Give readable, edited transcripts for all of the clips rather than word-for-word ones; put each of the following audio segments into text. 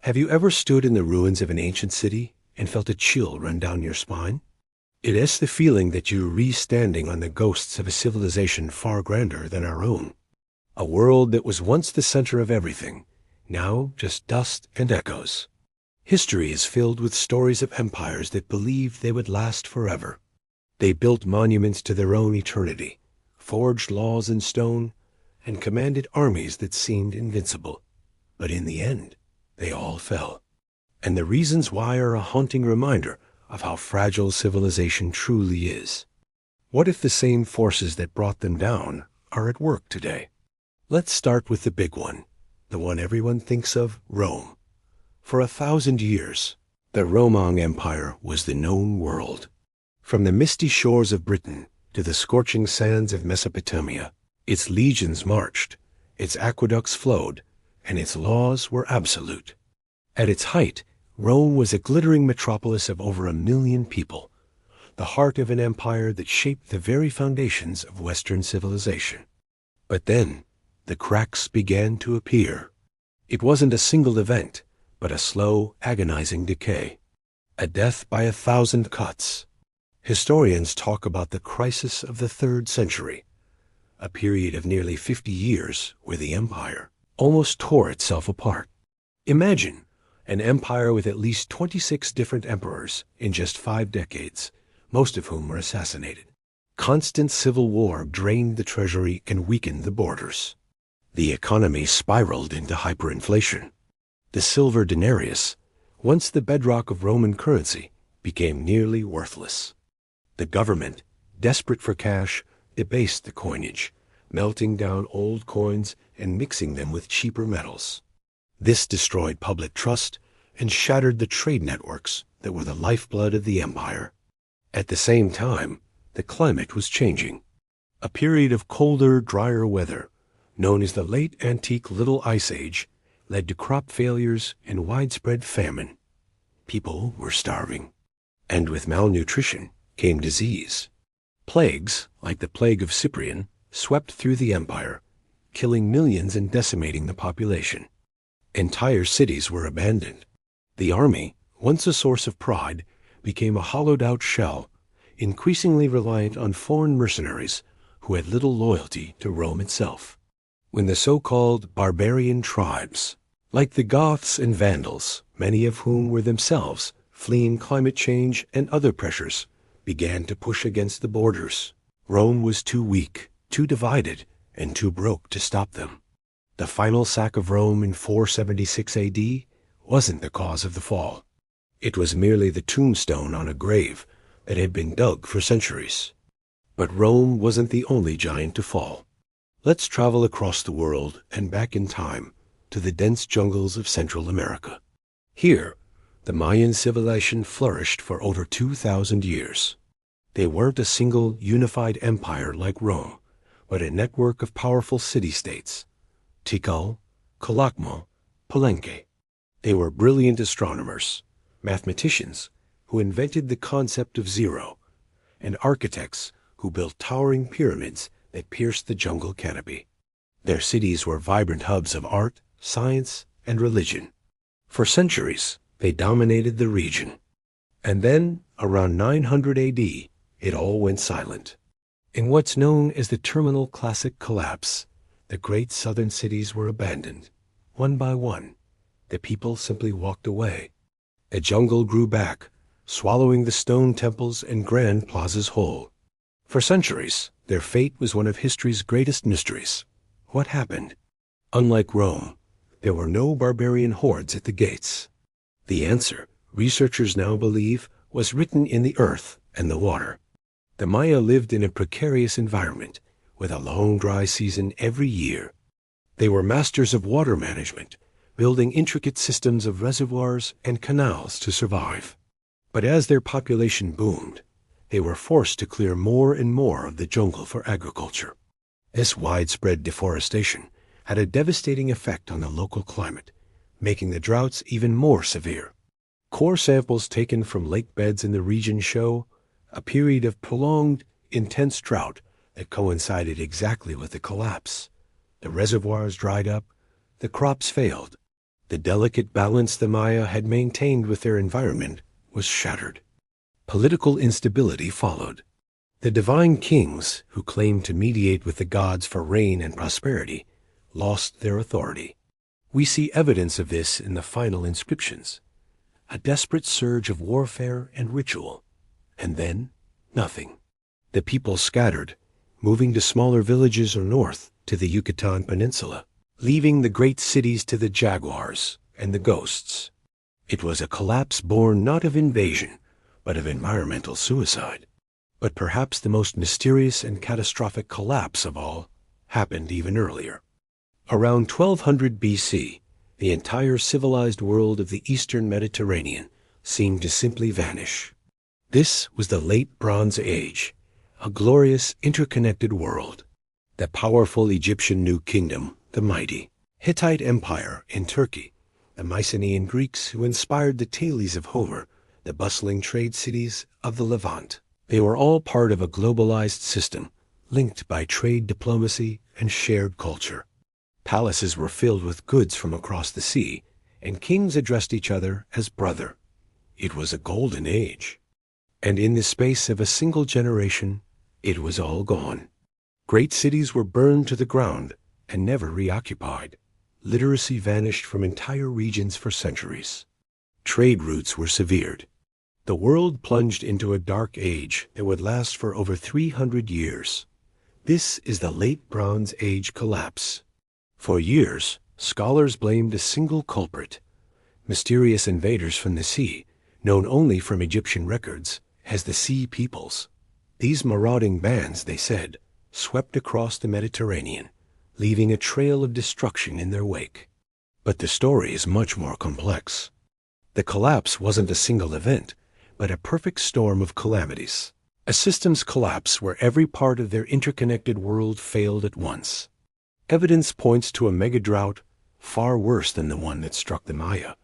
Have you ever stood in the ruins of an ancient city and felt a chill run down your spine? It is the feeling that you're re-standing on the ghosts of a civilization far grander than our own. A world that was once the center of everything, now just dust and echoes. History is filled with stories of empires that believed they would last forever. They built monuments to their own eternity, forged laws in stone, and commanded armies that seemed invincible. But in the end, they all fell. And the reasons why are a haunting reminder of how fragile civilization truly is. What if the same forces that brought them down are at work today? Let's start with the big one, the one everyone thinks of, Rome. For 1,000 years, the Roman Empire was the known world. From the misty shores of Britain to the scorching sands of Mesopotamia, its legions marched, its aqueducts flowed, and its laws were absolute. At its height, Rome was a glittering metropolis of over 1 million people, the heart of an empire that shaped the very foundations of Western civilization. But then, the cracks began to appear. It wasn't a single event, but a slow, agonizing decay. A death by 1,000 cuts. Historians talk about the crisis of the 3rd century, a period of nearly 50 years where the empire almost tore itself apart. Imagine an empire with at least 26 different emperors in just 5 decades, most of whom were assassinated. Constant civil war drained the treasury and weakened the borders. The economy spiraled into hyperinflation. The silver denarius, once the bedrock of Roman currency, became nearly worthless. The government, desperate for cash, debased the coinage, melting down old coins and mixing them with cheaper metals. This destroyed public trust and shattered the trade networks that were the lifeblood of the empire. At the same time, the climate was changing. A period of colder, drier weather, known as the Late Antique Little Ice Age, led to crop failures and widespread famine. People were starving. And with malnutrition came disease. Plagues, like the plague of Cyprian, swept through the empire, killing millions and decimating the population. Entire cities were abandoned. The army, once a source of pride, became a hollowed-out shell, increasingly reliant on foreign mercenaries who had little loyalty to Rome itself. When the so-called barbarian tribes, like the Goths and Vandals, many of whom were themselves fleeing climate change and other pressures, began to push against the borders, Rome was too weak, too divided, and too broke to stop them. The final sack of Rome in 476 AD wasn't the cause of the fall. It was merely the tombstone on a grave that had been dug for centuries. But Rome wasn't the only giant to fall. Let's travel across the world and back in time to the dense jungles of Central America. Here, the Mayan civilization flourished for over 2,000 years. They weren't a single unified empire like Rome, but a network of powerful city-states. Tikal, Calakmul, Palenque. They were brilliant astronomers, mathematicians who invented the concept of zero, and architects who built towering pyramids that pierced the jungle canopy. Their cities were vibrant hubs of art, science, and religion. For centuries, they dominated the region. And then, around 900 AD, it all went silent. In what's known as the Terminal Classic Collapse, the great southern cities were abandoned. One by one, the people simply walked away. A jungle grew back, swallowing the stone temples and grand plazas whole. For centuries, their fate was one of history's greatest mysteries. What happened? Unlike Rome, there were no barbarian hordes at the gates. The answer, researchers now believe, was written in the earth and the water. The Maya lived in a precarious environment, with a long dry season every year. They were masters of water management, building intricate systems of reservoirs and canals to survive. But as their population boomed, they were forced to clear more and more of the jungle for agriculture. This widespread deforestation had a devastating effect on the local climate, making the droughts even more severe. Core samples taken from lake beds in the region show a period of prolonged, intense drought that coincided exactly with the collapse. The reservoirs dried up, the crops failed. The delicate balance the Maya had maintained with their environment was shattered. Political instability followed. The divine kings, who claimed to mediate with the gods for rain and prosperity, lost their authority. We see evidence of this in the final inscriptions. A desperate surge of warfare and ritual. And then, nothing. The people scattered, moving to smaller villages or north to the Yucatan Peninsula, leaving the great cities to the jaguars and the ghosts. It was a collapse born not of invasion, but of environmental suicide. But perhaps the most mysterious and catastrophic collapse of all happened even earlier. Around 1200 BC, the entire civilized world of the eastern Mediterranean seemed to simply vanish. This was the Late Bronze Age, a glorious, interconnected world. The powerful Egyptian New Kingdom, the mighty Hittite Empire in Turkey, the Mycenaean Greeks who inspired the Tales of Homer, the bustling trade cities of the Levant. They were all part of a globalized system, linked by trade diplomacy and shared culture. Palaces were filled with goods from across the sea, and kings addressed each other as brother. It was a golden age. And in the space of a single generation, it was all gone. Great cities were burned to the ground and never reoccupied. Literacy vanished from entire regions for centuries. Trade routes were severed. The world plunged into a dark age that would last for over 300 years. This is the Late Bronze Age collapse. For years, scholars blamed a single culprit, mysterious invaders from the sea, known only from Egyptian records as the Sea Peoples. These marauding bands, they said, swept across the Mediterranean, leaving a trail of destruction in their wake. But the story is much more complex. The collapse wasn't a single event, but a perfect storm of calamities. A system's collapse where every part of their interconnected world failed at once. Evidence points to a mega-drought far worse than the one that struck the Maya,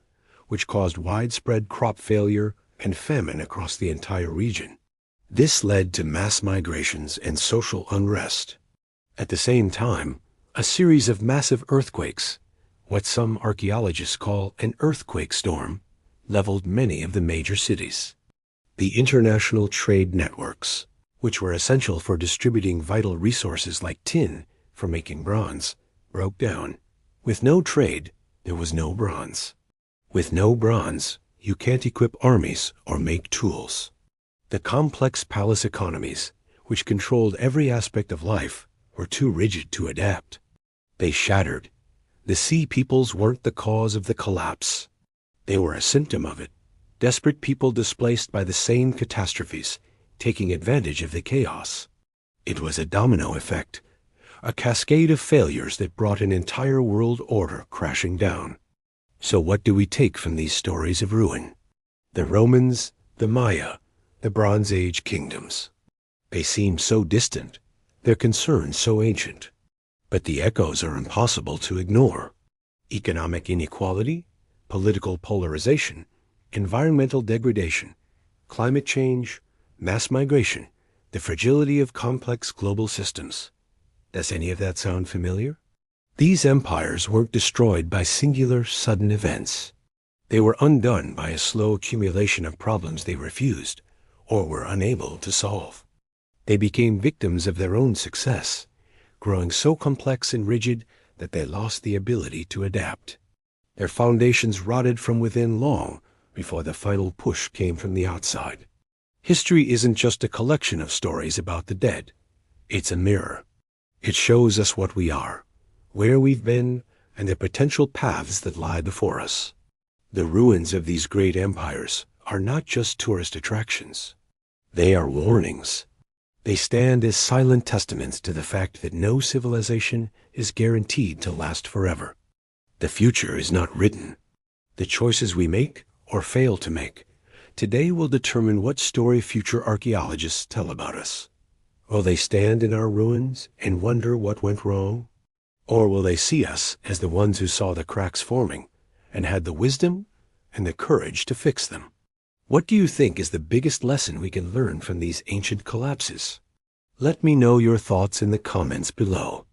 which caused widespread crop failure and famine across the entire region. This led to mass migrations and social unrest. At the same time, a series of massive earthquakes, what some archaeologists call an earthquake storm, leveled many of the major cities. The international trade networks, which were essential for distributing vital resources like tin for making bronze, broke down. With no trade, there was no bronze. With no bronze, you can't equip armies or make tools. The complex palace economies, which controlled every aspect of life, were too rigid to adapt. They shattered. The Sea Peoples weren't the cause of the collapse. They were a symptom of it. Desperate people displaced by the same catastrophes, taking advantage of the chaos. It was a domino effect, a cascade of failures that brought an entire world order crashing down. So what do we take from these stories of ruin? The Romans, the Maya, the Bronze Age kingdoms. They seem so distant, their concerns so ancient. But the echoes are impossible to ignore. Economic inequality, political polarization, environmental degradation, climate change, mass migration, the fragility of complex global systems. Does any of that sound familiar? These empires weren't destroyed by singular, sudden events. They were undone by a slow accumulation of problems they refused or were unable to solve. They became victims of their own success, growing so complex and rigid that they lost the ability to adapt. Their foundations rotted from within long before the final push came from the outside. History isn't just a collection of stories about the dead. It's a mirror. It shows us what we are, where we've been, and the potential paths that lie before us. The ruins of these great empires are not just tourist attractions. They are warnings. They stand as silent testaments to the fact that no civilization is guaranteed to last forever. The future is not written. The choices we make or fail to make today will determine what story future archaeologists tell about us. Will they stand in our ruins and wonder what went wrong? Or will they see us as the ones who saw the cracks forming and had the wisdom and the courage to fix them? What do you think is the biggest lesson we can learn from these ancient collapses? Let me know your thoughts in the comments below.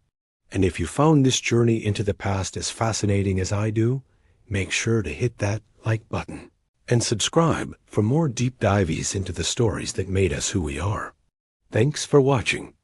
And if you found this journey into the past as fascinating as I do, make sure to hit that like button and subscribe for more deep dives into the stories that made us who we are. Thanks for watching.